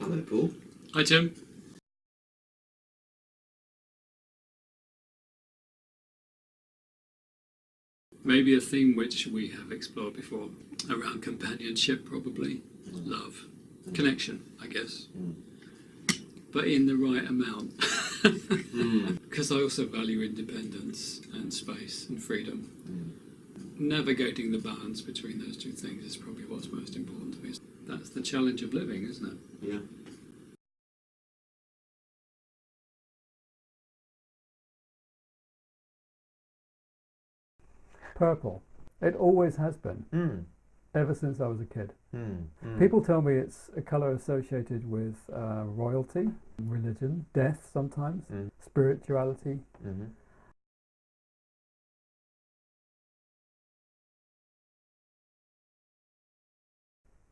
Hello, Paul. Hi, Tim. Maybe a theme which we have explored before around companionship, probably love, connection, I guess, but in the right amount. Because I also value independence and space and freedom. Navigating the balance between those two things is probably what's most important to me. That's the challenge of living, isn't it? Yeah. Purple. It always has been, ever since I was a kid. People tell me it's a colour associated with royalty, religion, death sometimes, spirituality.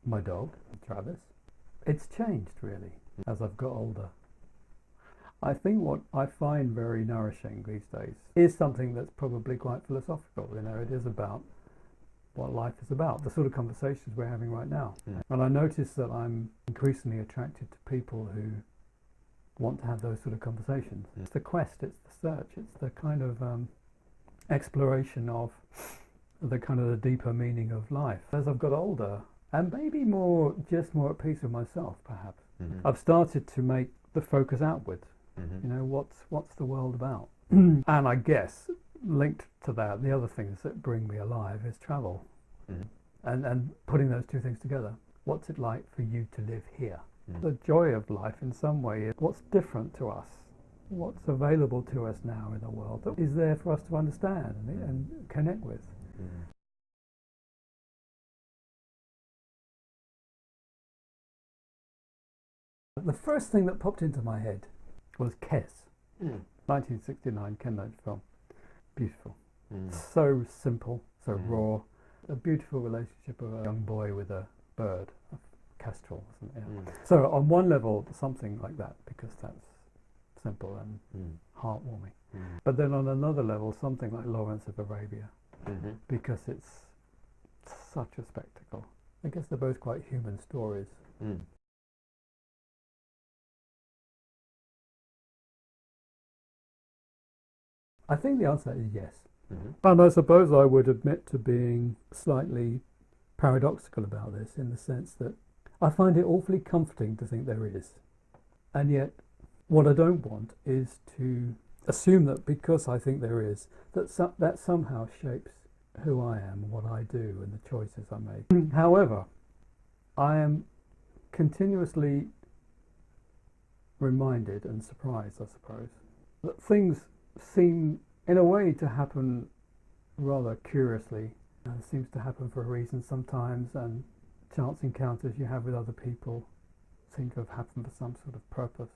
My dog, Travis. It's changed really as I've got older. I think what I find very nourishing these days is something that's probably quite philosophical. You know, it is about what life is about, the sort of conversations we're having right now. And I notice that I'm increasingly attracted to people who want to have those sort of conversations. It's the quest, it's the search, it's the kind of exploration of the kind of the deeper meaning of life. As I've got older, and maybe more at peace with myself, perhaps, I've started to make the focus outward. You know, what's the world about? And I guess linked to that, the other things that bring me alive is travel, and putting those two things together. What's it like for you to live here? The joy of life, in some way, is what's different to us, what's available to us now in the world that is there for us to understand and connect with. The first thing that popped into my head was Kes, 1969 Ken Loach film. Beautiful. So simple, so raw. A beautiful relationship of a young boy with a bird, a kestrel. So on one level, something like that, because that's simple and heartwarming. But then on another level, something like Lawrence of Arabia, because it's such a spectacle. I guess they're both quite human stories. I think the answer is yes. And I suppose I would admit to being slightly paradoxical about this, in the sense that I find it awfully comforting to think there is. And yet, what I don't want is to assume that because I think there is, that somehow shapes who I am, what I do, and the choices I make. However, I am continuously reminded and surprised, I suppose, that things seem in a way to happen rather curiously. It seems to happen for a reason sometimes, and chance encounters you have with other people seem to have happened for some sort of purpose.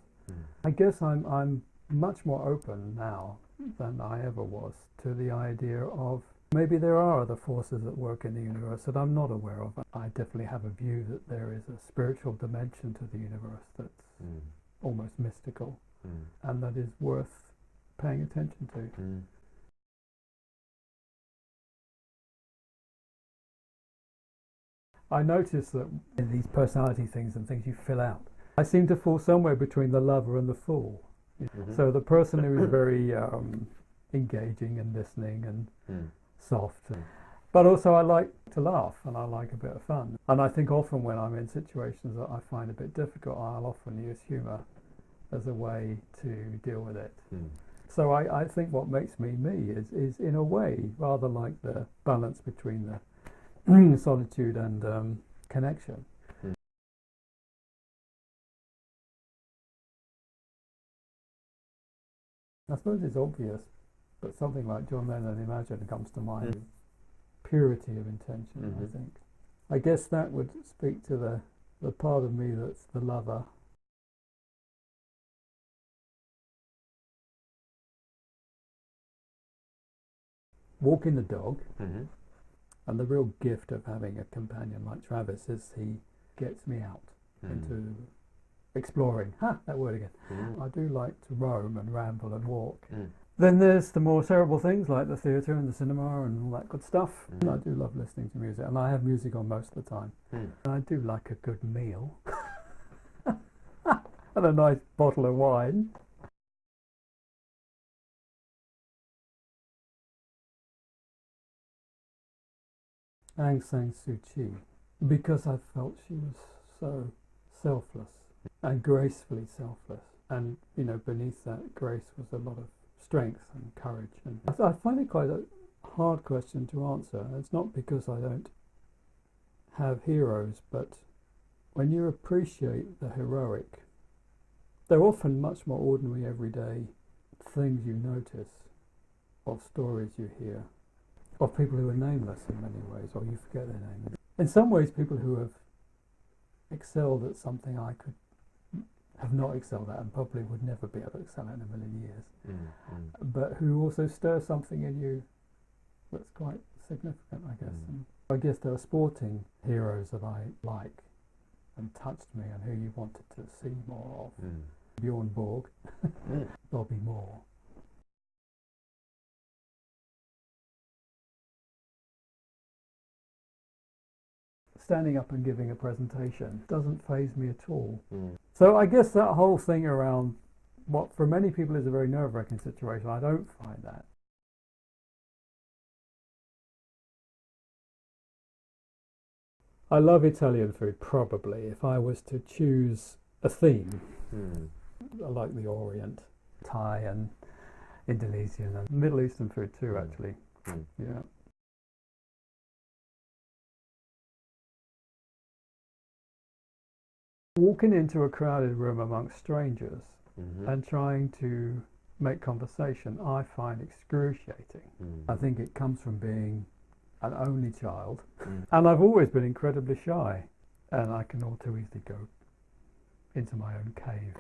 I guess I'm much more open now than I ever was to the idea of maybe there are other forces at work in the universe that I'm not aware of. I definitely have a view that there is a spiritual dimension to the universe that's almost mystical, and that is worth paying attention to. I notice that in these personality things and things you fill out, I seem to fall somewhere between the lover and the fool. So the person who is very engaging and listening and soft, but also I like to laugh and I like a bit of fun. And I think often when I'm in situations that I find a bit difficult, I'll often use humour as a way to deal with it. So I think what makes me me is in a way rather like the balance between the solitude and connection. I suppose it's obvious, but something like John Lennon Imagine comes to mind. Purity of intention, I think. I guess that would speak to the part of me that's the lover. Walking the dog, and the real gift of having a companion like Travis is he gets me out into exploring. That word again. I do like to roam and ramble and walk. Then there's the more terrible things like the theatre and the cinema and all that good stuff. I do love listening to music, and I have music on most of the time. And I do like a good meal. and a nice bottle of wine. Aung San Suu Kyi, because I felt she was so selfless and gracefully selfless, and beneath that grace was a lot of strength and courage. And I find it quite a hard question to answer. It's not because I don't have heroes, but when you appreciate the heroic, they're often much more ordinary, everyday things you notice, of stories you hear, of people who are nameless in many ways, or you forget their name. In some ways, people who have excelled at something I could have not excelled at and probably would never be able to excel at in a million years, but who also stir something in you that's quite significant, I guess. And I guess there are sporting heroes that I like and touched me and who you wanted to see more of. Bjorn Borg, Bobby Moore. Standing up and giving a presentation doesn't faze me at all. So I guess that whole thing around what for many people is a very nerve-wracking situation, I don't find that. I love Italian food, probably. If I was to choose a theme, I like the Orient, Thai and Indonesian and Middle Eastern food too, actually. Yeah. Walking into a crowded room amongst strangers and trying to make conversation, I find excruciating. I think it comes from being an only child, and I've always been incredibly shy, and I can all too easily go into my own cave.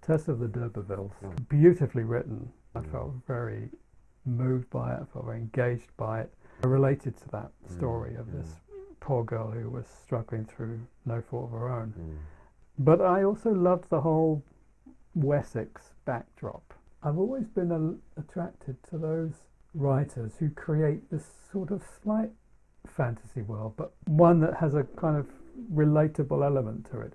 Tess of the D'Urbervilles, beautifully written. I felt very moved by it, I felt very engaged by it. I related to that story of this poor girl who was struggling through no fault of her own. But I also loved the whole Wessex backdrop. I've always been attracted to those writers who create this sort of slight fantasy world, but one that has a kind of relatable element to it.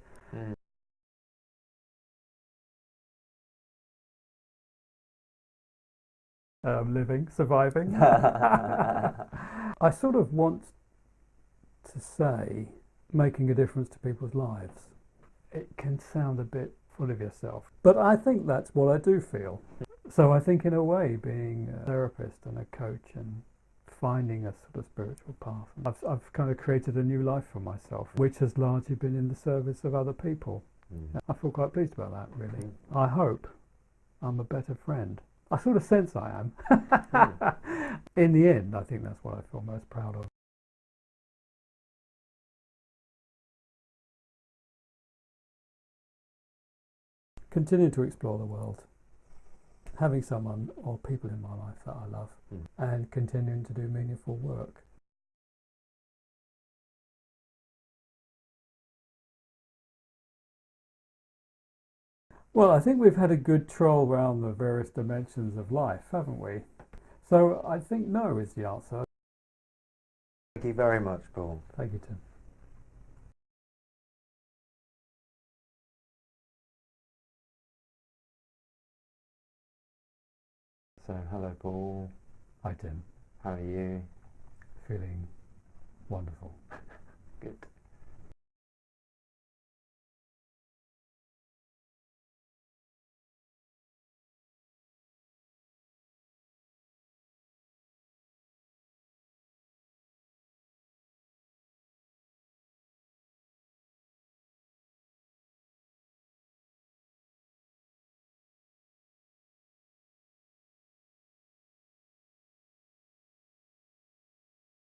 Living, surviving. I sort of want to say making a difference to people's lives. It can sound a bit full of yourself, but I think that's what I do feel. So I think in a way being a therapist and a coach and finding a sort of spiritual path, I've kind of created a new life for myself, which has largely been in the service of other people. I feel quite pleased about that, really. I hope I'm a better friend. I sort of sense I am. In the end, I think that's what I feel most proud of. Continue to explore the world, having someone or people in my life that I love, and continuing to do meaningful work. Well, I think we've had a good troll around the various dimensions of life, haven't we? So I think no is the answer. Thank you very much, Paul. Thank you, Tim. So, hello, Paul. Hi, Tim. How are you? Feeling wonderful.